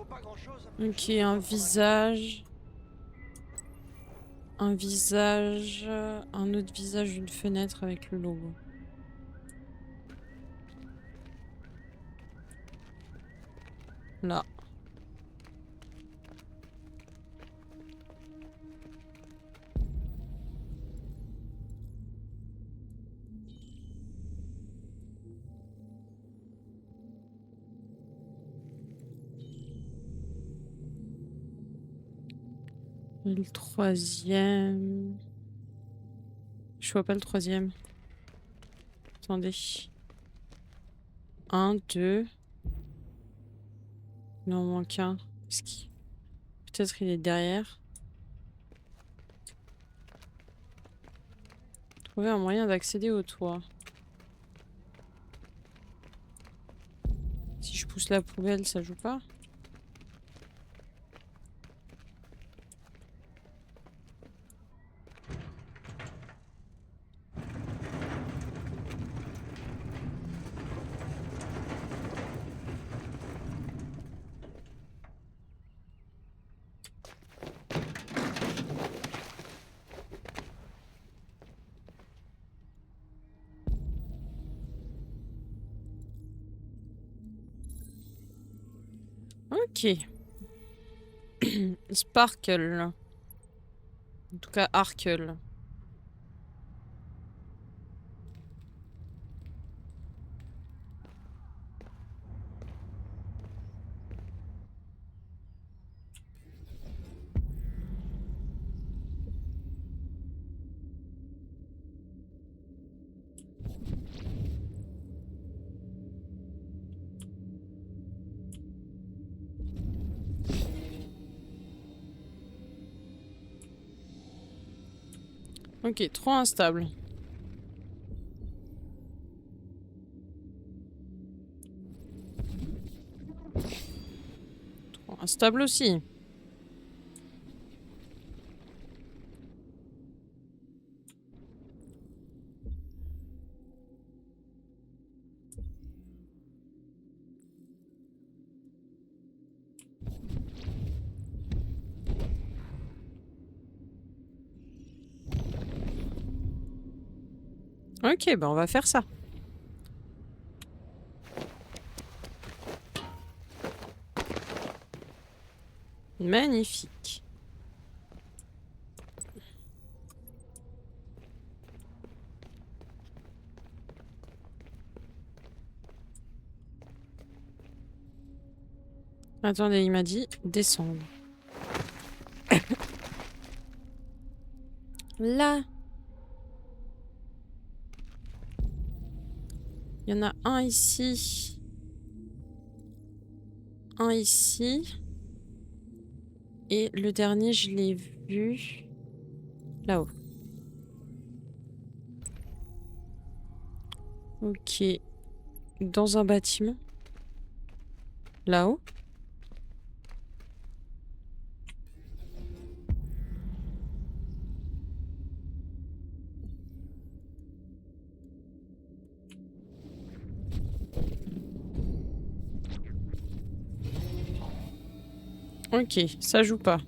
vaut pas grand-chose. Ok, un visage. Un visage. Un autre visage d'une fenêtre avec le logo. Là. Et le troisième. Je vois pas le troisième. Attendez. Un, deux. Il en manque un. Peut-être il est derrière. Trouver un moyen d'accéder au toit. Si je pousse la poubelle, ça joue pas? Ok. Sparkle. En tout cas, Arkle. Ok, trop instable. Trop instable aussi. Ok, ben on va faire ça. Magnifique. Attendez, il m'a dit descendre. Là. Il y en a un ici. Un ici. Et le dernier, je l'ai vu là-haut. Ok. Dans un bâtiment. Là-haut. Ok, ça joue pas.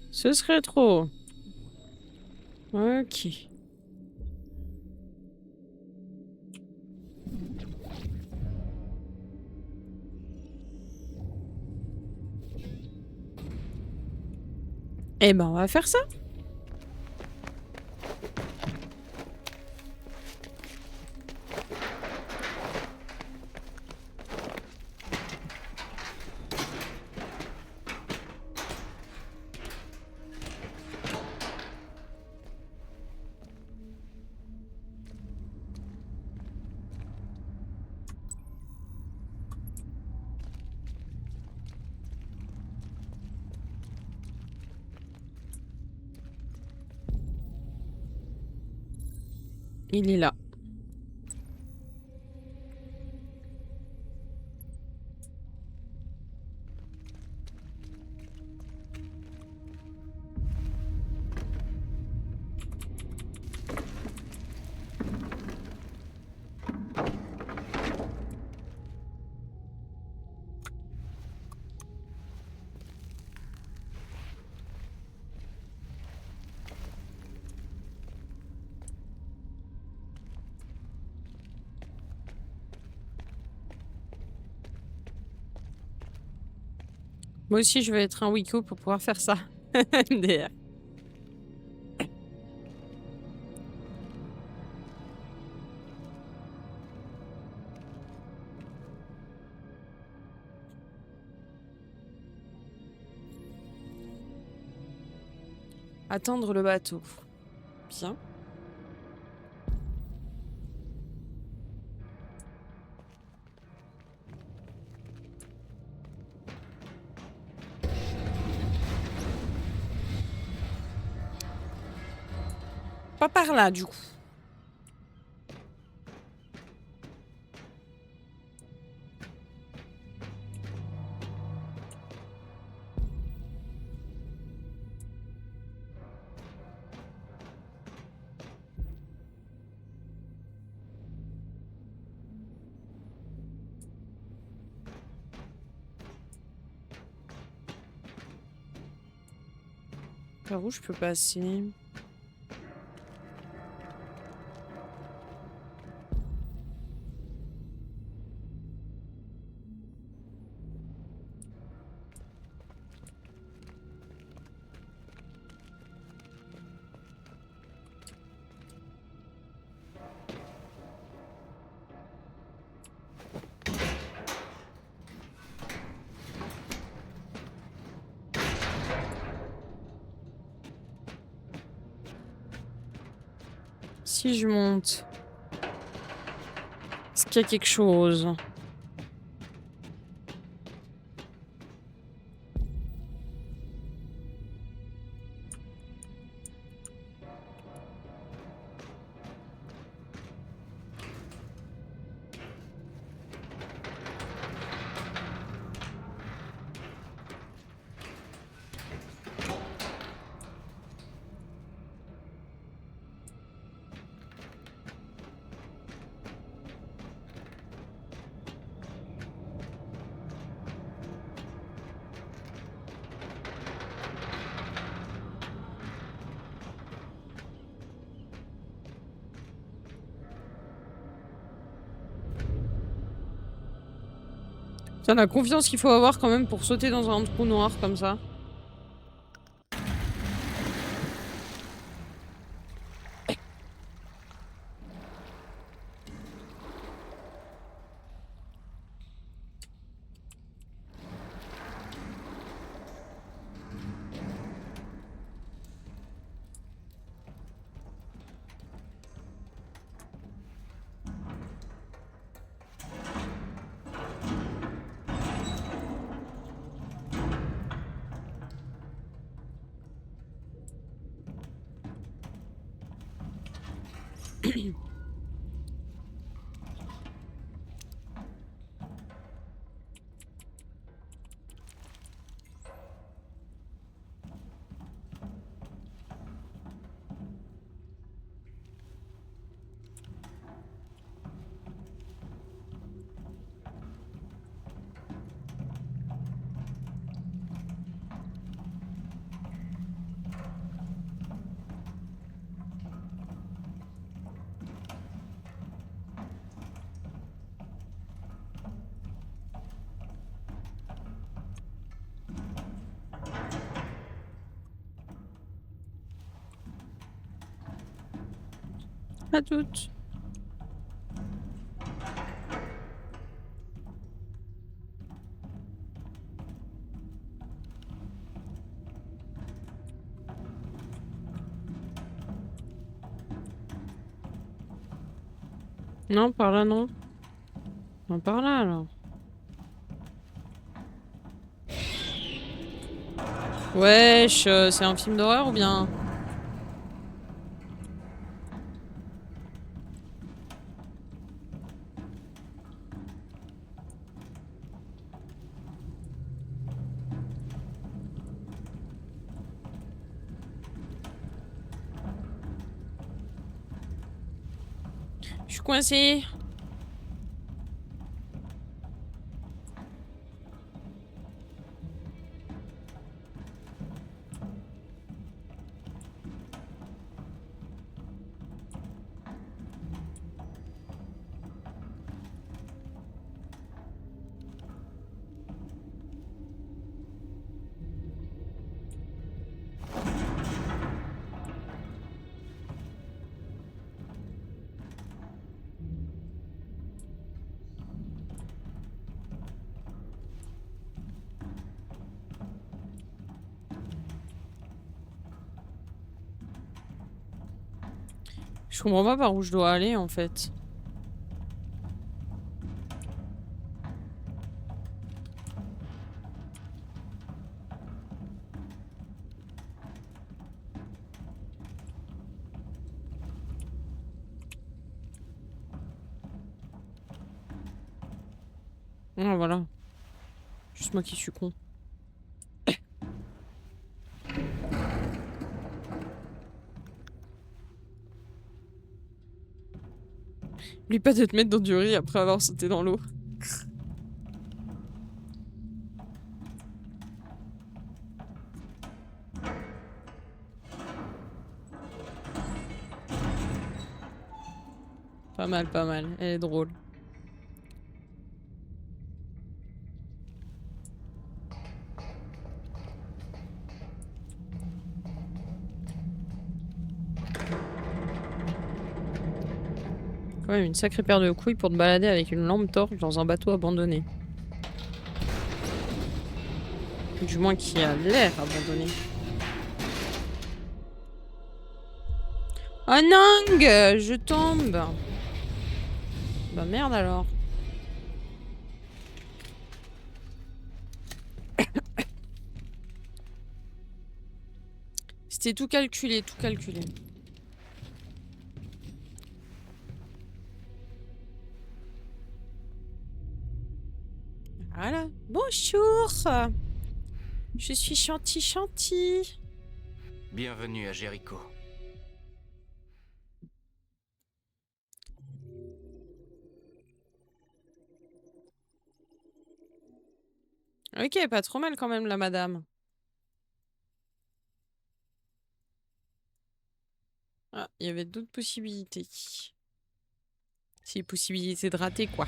Ce serait trop. Ok. Eh ben, on va faire ça. Il est là. Moi aussi, je vais être un Wiko pour pouvoir faire ça. MDR. Attendre le bateau. Bien. Pas par là, du coup. Par où je peux passer? Si je monte, est-ce qu'il y a quelque chose? Putain, la confiance qu'il faut avoir quand même pour sauter dans un trou noir comme ça. À toutes. Non, par là, non. Non, par là, alors. Wesh, c'est un film d'horreur ou bien? suis coincée. Je comprends pas par où je dois aller en fait. Ah voilà. Juste moi qui suis con. N'oublie pas de te mettre dans du riz après avoir sauté dans l'eau. Pas mal, pas mal. Elle est drôle. Quand même une sacrée paire de couilles pour te balader avec une lampe torche dans un bateau abandonné. Du moins qui a l'air abandonné. Oh non, je tombe. Bah merde alors. C'était tout calculé, tout calculé. Voilà. Bonjour. Je suis Chanty. Bienvenue à Jéricho. Ok, pas trop mal quand même la madame. Ah, il y avait d'autres possibilités. C'est possibilité de rater quoi.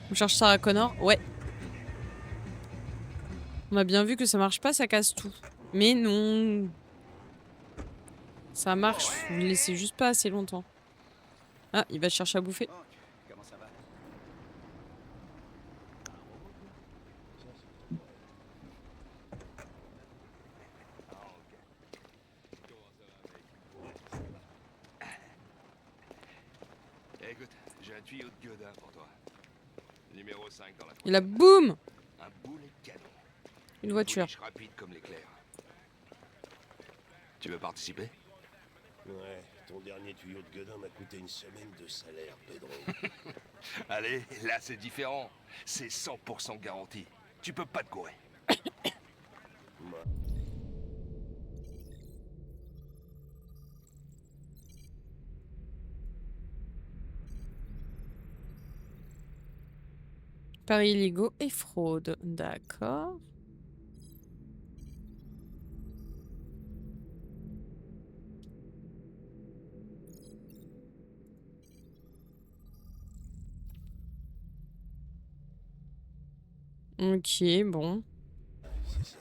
On cherche Sarah Connor? Ouais. On a bien vu que ça marche pas, ça casse tout. Mais non. Ça marche, vous le laissez juste pas assez longtemps. Ah, il va chercher à bouffer. Comment ça va? Écoute, j'ai un tuyau de Godin pour toi. Numéro 5 dans la Et là, boum! Un boulet de canon. Une voiture. Fouliche rapide comme l'éclair. Tu veux participer? Ouais, ton dernier tuyau de Godin m'a coûté une semaine de salaire, Pedro. Allez, là c'est différent. C'est 100% garanti. Tu peux pas te courir. Paris illégaux et fraude. D'accord. Ok, bon. C'est ça.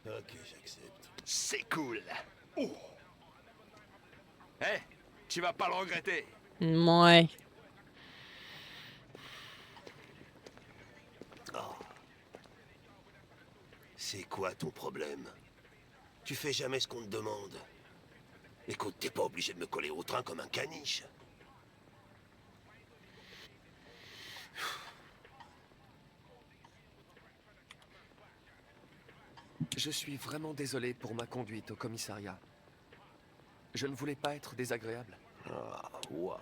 Ok, j'accepte. C'est cool. Oh. Hé, tu vas pas le regretter. Ouais. Oh. C'est quoi ton problème? Tu fais jamais ce qu'on te demande. Écoute, t'es pas obligé de me coller au train comme un caniche. Je suis vraiment désolé pour ma conduite au commissariat. Je ne voulais pas être désagréable. Ah, waouh.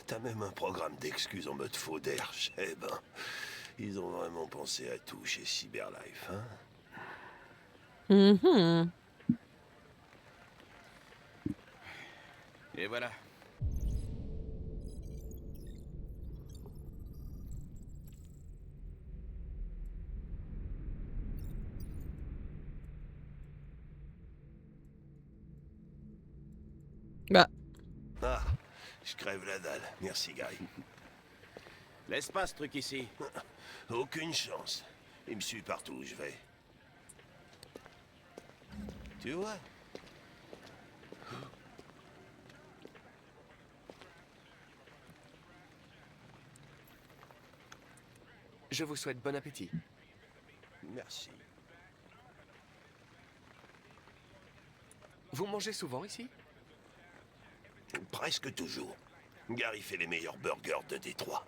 T'as même un programme d'excuses en mode faux d'air, Cheb. Ils ont vraiment pensé à tout chez Cyberlife, hein? Et voilà. Bah, Ah, je crève la dalle. Merci, Gary. Laisse pas ce truc ici. Aucune chance. Il me suit partout où je vais. Tu vois? Je vous souhaite bon appétit. Merci. Vous mangez souvent ici? Presque toujours. Gary fait les meilleurs burgers de Détroit.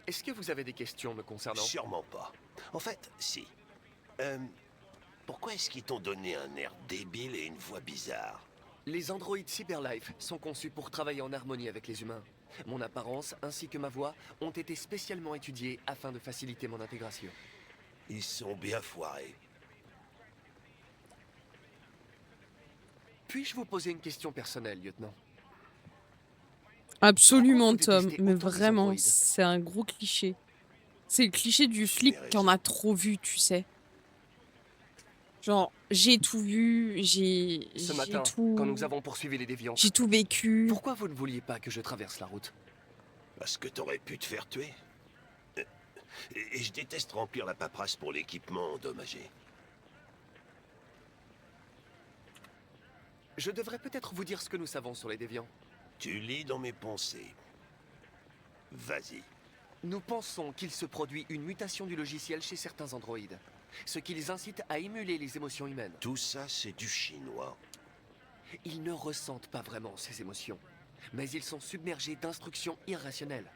Est-ce que vous avez des questions me concernant? Sûrement pas. En fait, si. Pourquoi est-ce qu'ils t'ont donné un air débile et une voix bizarre? Les androïdes Cyberlife sont conçus pour travailler en harmonie avec les humains. Mon apparence ainsi que ma voix ont été spécialement étudiées afin de faciliter mon intégration. Ils sont bien foirés. Puis-je vous poser une question personnelle, lieutenant? absolument, Pourquoi vous Tom. détestez Mais autant les vraiment, androïdes? c'est un gros cliché. C'est le cliché du flic qui en a trop vu, tu sais. Genre, j'ai tout vu, j'ai Ce matin, tout... quand nous avons poursuivi les déviants, J'ai tout vécu. pourquoi vous ne vouliez pas que je traverse la route? Parce que t'aurais pu te faire tuer. Et je déteste remplir la paperasse pour l'équipement endommagé. Je devrais peut-être vous dire ce que nous savons sur les déviants. Tu lis dans mes pensées. Vas-y. Nous pensons qu'il se produit une mutation du logiciel chez certains androïdes, ce qui les incite à émuler les émotions humaines. Tout ça, c'est du chinois. Ils ne ressentent pas vraiment ces émotions, mais ils sont submergés d'instructions irrationnelles,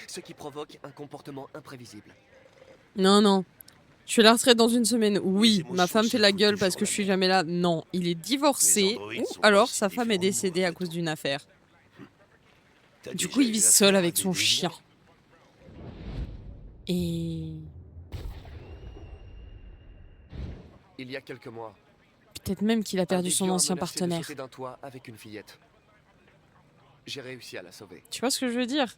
ce qui provoque un comportement imprévisible. Non, non. Je fais la retraite dans une semaine. Oui, Les ma émotions femme fait la se gueule foutent parce que toujours je suis la jamais là. Non, il est divorcé Les androïdes ou sont alors pas sa si femme est différents de décédée nous, à cause tout. d'une affaire. T'as Du déjà coup, il eu vit affaire seul à avec des son déviants? chien. Et Il y a quelques mois, peut-être même qu'il a un perdu son déviant a ancien menacé de partenaire. sauter d'un toit avec une fillette. J'ai réussi à la sauver. Tu vois ce que je veux dire?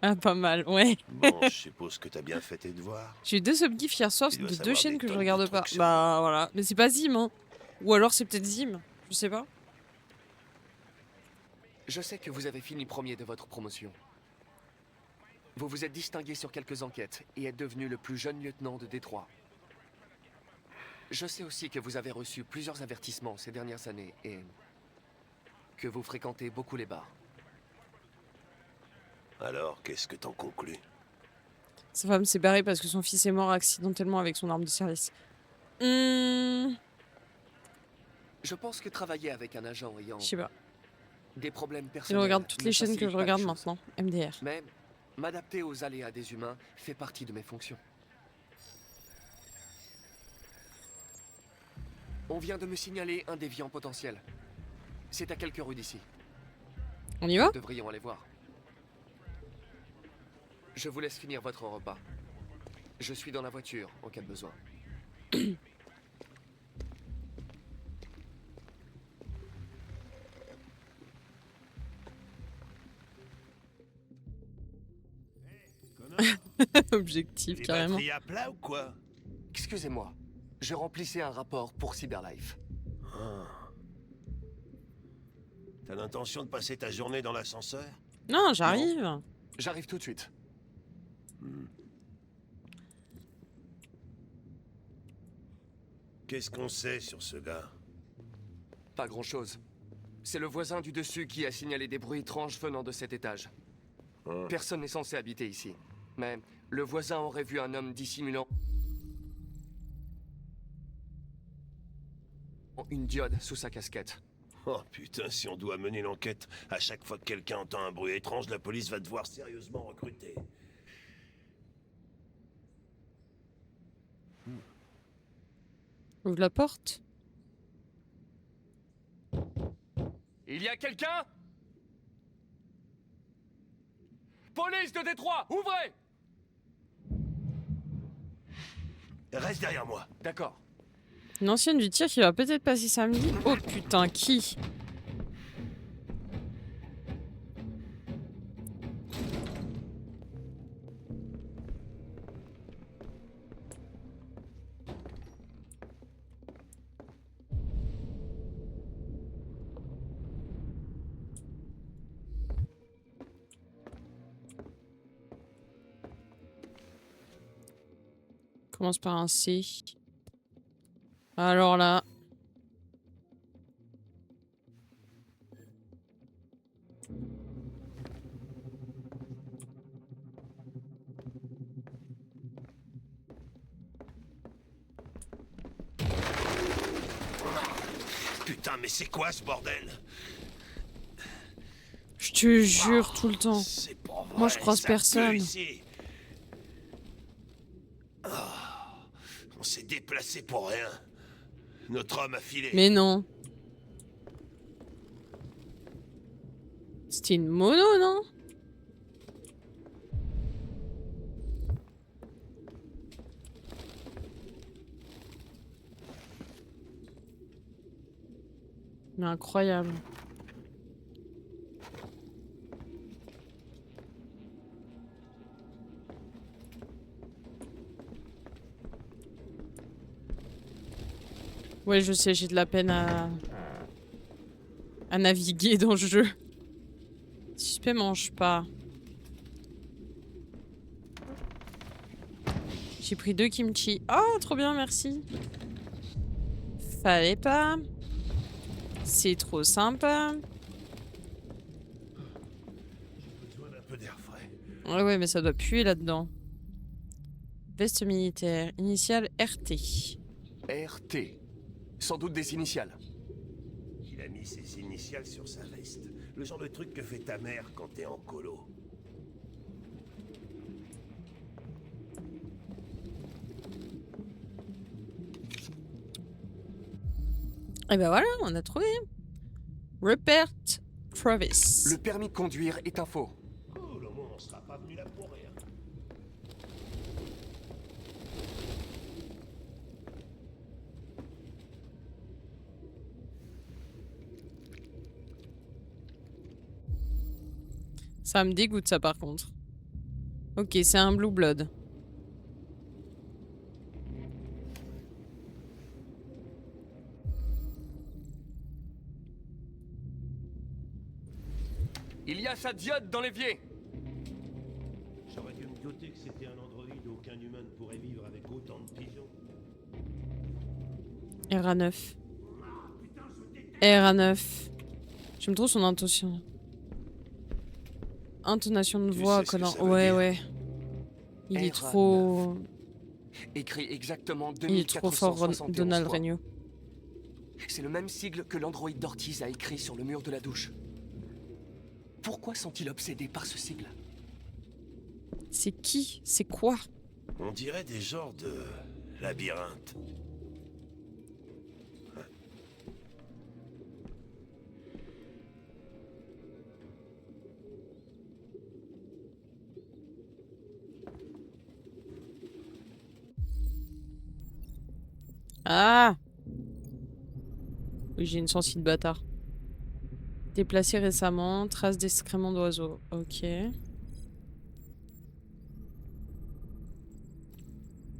Ah, pas mal, ouais. Bon, je suppose que t'as bien fait tes devoirs. J'ai eu 2 subgifs hier soir Tu dois de 2 savoir chaînes des que je tonnes de regarde pas. trucs sur Bah voilà. Mais c'est pas Zim, hein. Ou alors c'est peut-être Zim. Je sais pas. Je sais que vous avez fini premier de votre promotion. Vous vous êtes distingué sur quelques enquêtes et êtes devenu le plus jeune lieutenant de Détroit. Je sais aussi que vous avez reçu plusieurs avertissements ces dernières années et que vous fréquentez beaucoup les bars. Alors, qu'est-ce que t'en conclus? Sa femme s'est barrée parce que son fils est mort accidentellement avec son arme de service. Je pense que travailler avec un agent ayant Je sais pas. des problèmes Je personnels regarde toutes ne les chaînes que facilite je pas les regarde choses. maintenant. MDR. Mais m'adapter aux aléas des humains fait partie de mes fonctions. On vient de me signaler un déviant potentiel. C'est à quelques rues d'ici. On y va? Nous devrions aller voir. Je vous laisse finir votre repas. Je suis dans la voiture en cas de besoin. Objectif, Les carrément. batteries à plat ou quoi? Excusez-moi, je remplissais un rapport pour Cyberlife. Ah. T'as l'intention de passer ta journée dans l'ascenseur? Non, j'arrive. J'arrive tout de suite. Qu'est-ce qu'on sait sur ce gars? Pas grand-chose. C'est le voisin du dessus qui a signalé des bruits étranges venant de cet étage. Hein? Personne n'est censé habiter ici. Mais le voisin aurait vu un homme dissimulant une diode sous sa casquette. Oh putain, si on doit mener l'enquête, à chaque fois que quelqu'un entend un bruit étrange, la police va devoir sérieusement recruter. Ouvre la porte. Il y a quelqu'un? Police de Détroit, ouvrez! Reste derrière moi. D'accord. Une ancienne du tir qui va peut-être passer samedi. Oh putain, qui? Commence par un C. Alors là. Putain, mais c'est quoi ce bordel? Je te jure tout le temps. C'est pas vrai, Moi, je croise ça personne. pue ici. Ah, on s'est déplacé pour rien. Notre homme a filé. Mais non. C'était une mono, non? Mais incroyable. Ouais, je sais, j'ai de la peine à naviguer dans le jeu. Suspect mange pas. J'ai pris 2 kimchi. Oh, trop bien, merci. Fallait pas. C'est trop sympa. J'ai besoin d'un peu d'air frais. Ouais, ouais, mais ça doit puer là-dedans. Veste militaire. Initiale RT. RT. Sans doute des initiales. Il a mis ses initiales sur sa veste. Le genre de truc que fait ta mère quand t'es en colo. Et ben voilà, on a trouvé. Rupert Travis. Le permis de conduire est un faux. Cool, au moins on sera pas venu là pour rien. Ça me dégoûte ça par contre. Ok, c'est un Blue Blood. Il y a sa diode dans l'évier. J'aurais dû me douter que c'était un androïde. Aucun humain ne pourrait vivre avec autant de pigeons. RA9. RA9. J'aime trop son intonation. Intonation de Tu voix, sais ce que connard. ça veut Ouais, dire ouais. Il est RA9. trop... Écrit exactement Il est trop fort, 2471 Donald fois. Regnault. C'est le même sigle que l'androïde d'Ortiz a écrit sur le mur de la douche. Pourquoi sont-ils obsédés par ce sigle? C'est qui? C'est quoi? On dirait des genres de labyrinthe. Ah! Oui, j'ai une sensi de bâtard. Déplacé récemment, trace d'excréments d'oiseaux. Ok.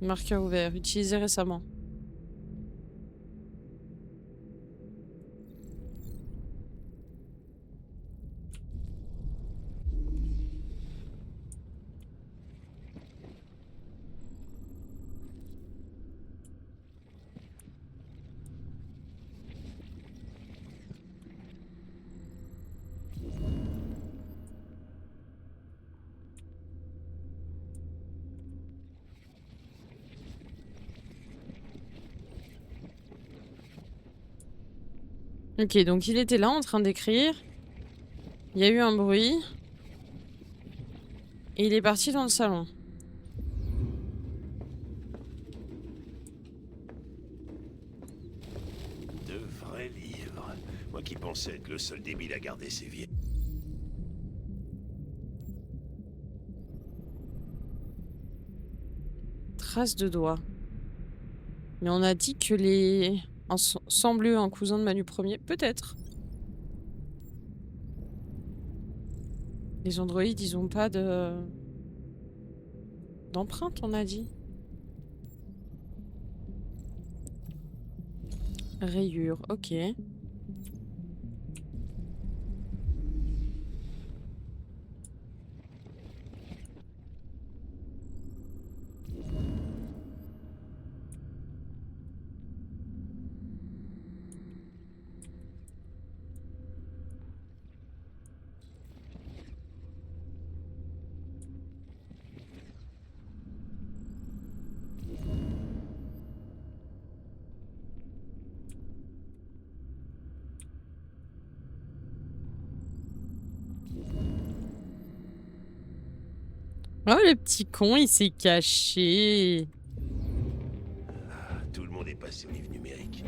Marqueur ouvert, utilisé récemment. Ok, donc il était là en train d'écrire. Il y a eu un bruit. Et il est parti dans le salon. De vrais livres. Moi qui pensais être le seul débile à garder ses vieilles. Trace de doigts. Mais on a dit que les... semblent un cousin de Manu Premier. Peut-être. Les androïdes, ils ont pas de... d'empreinte, on a dit. Rayure, ok. Oh, le petit con, il s'est caché. Tout le monde est passé au livre numérique.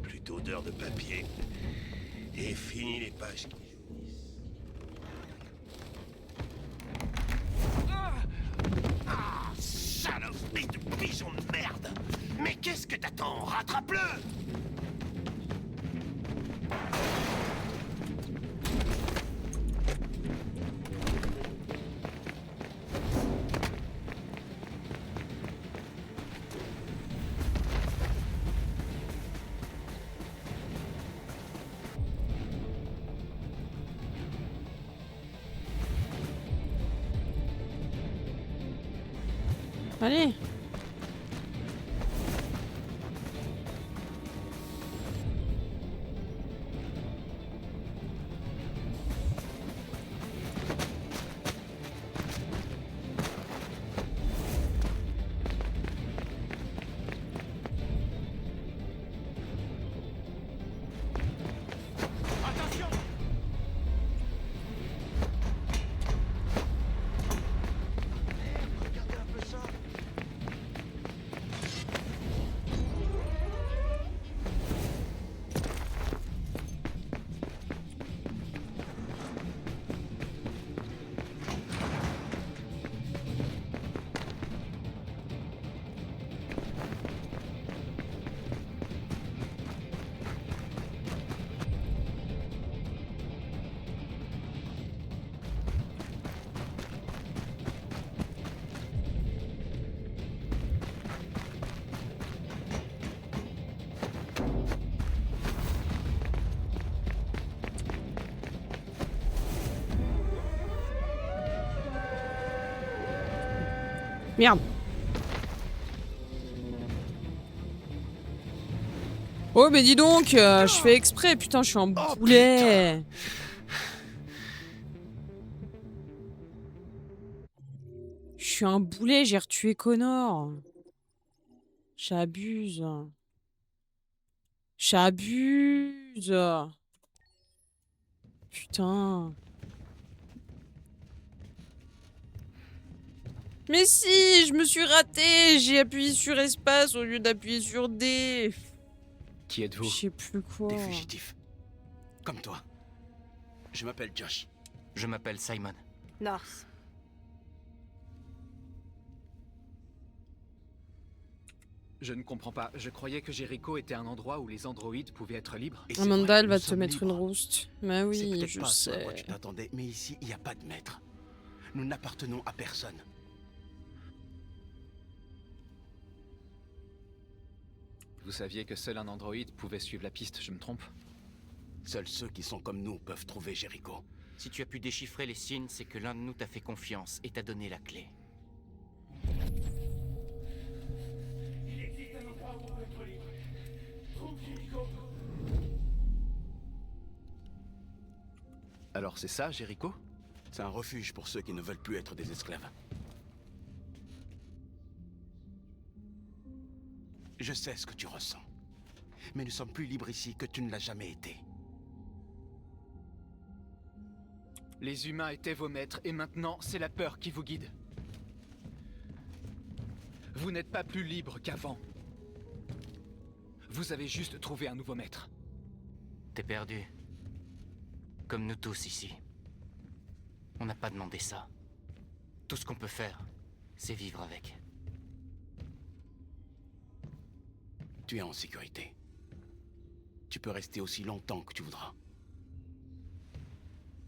Plus d'odeur de papier. Et fini les pages qui jaunissent. Ah, saloperie de pigeon de merde! Mais qu'est-ce que t'attends? Rattrape-le! Allez. Merde. Oh, mais dis donc, je fais exprès. Putain, je suis un boulet. Je suis un boulet, j'ai retué Connor. J'abuse. J'abuse. Putain. Mais si, je me suis raté. J'ai appuyé sur espace au lieu d'appuyer sur D. Qui êtes-vous? Je sais plus quoi. Des fugitifs. Comme toi. Je m'appelle Josh. Je m'appelle Simon. North. Je ne comprends pas. Je croyais que Jericho était un endroit où les androïdes pouvaient être libres. Et c'est Amanda, vrai, elle va nous te sommes mettre une libres. rouste. Bah C'est oui, peut-être je pas ce à quoi sais. tu t'attendais, mais ici, il n'y a pas de maître. Nous n'appartenons à personne. Vous saviez que seul un androïde pouvait suivre la piste, je me trompe? Seuls ceux qui sont comme nous peuvent trouver Jericho. Si tu as pu déchiffrer les signes, c'est que l'un de nous t'a fait confiance et t'a donné la clé. Alors c'est ça, Jericho? C'est un refuge pour ceux qui ne veulent plus être des esclaves. Je sais ce que tu ressens. Mais nous sommes plus libres ici que tu ne l'as jamais été. Les humains étaient vos maîtres et maintenant c'est la peur qui vous guide. Vous n'êtes pas plus libre qu'avant. Vous avez juste trouvé un nouveau maître. T'es perdu. Comme nous tous ici. On n'a pas demandé ça. Tout ce qu'on peut faire, c'est vivre avec. Tu es en sécurité. Tu peux rester aussi longtemps que tu voudras.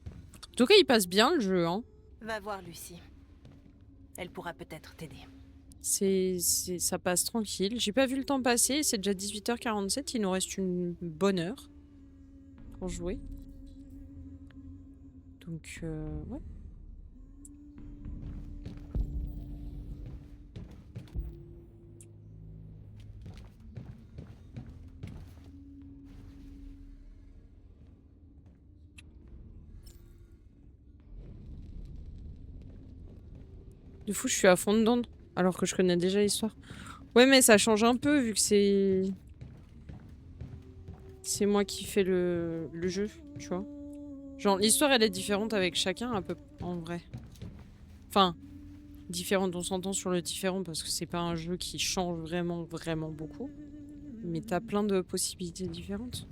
En tout cas, il passe bien le jeu, hein. Va voir Lucie. Elle pourra peut-être t'aider. Ça passe tranquille. J'ai pas vu le temps passer. C'est déjà 18h47. Il nous reste une bonne heure pour jouer. Donc, ouais. Du coup, je suis à fond dedans, alors que je connais déjà l'histoire. Ouais, mais ça change un peu, vu que c'est... C'est moi qui fais le jeu, tu vois. Genre, l'histoire, elle est différente avec chacun, un peu, en vrai. Enfin, différente, on s'entend sur le différent, parce que c'est pas un jeu qui change vraiment, vraiment beaucoup. Mais t'as plein de possibilités différentes.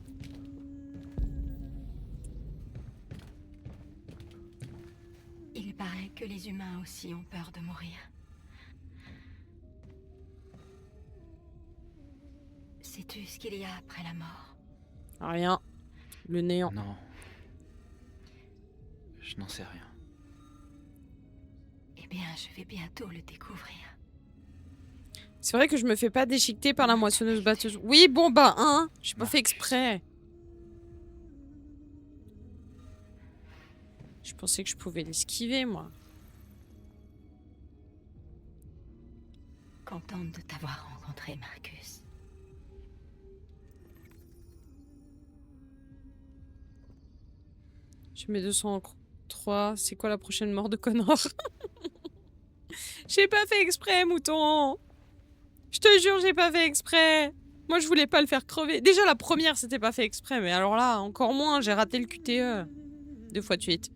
Il paraît que les humains aussi ont peur de mourir. Sais-tu ce qu'il y a après la mort? Rien. Le néant. Non. Je n'en sais rien. Eh bien, je vais bientôt le découvrir. C'est vrai que je me fais pas déchiqueter par la moissonneuse-batteuse. Oui, bon bah, hein. J'ai pas fait exprès. Je pensais que je pouvais l'esquiver, moi. Contente de t'avoir rencontré, Marcus. Je mets 203. C'est quoi la prochaine mort de Connor? J'ai pas fait exprès, mouton. Je te jure, j'ai pas fait exprès. Moi, je voulais pas le faire crever. Déjà, la première, c'était pas fait exprès. Mais alors là, encore moins, j'ai raté le QTE. 2 fois de suite.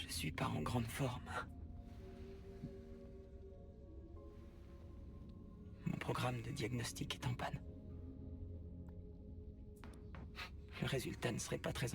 Je suis pas en grande forme. Mon programme de diagnostic est en panne. Le résultat ne serait pas très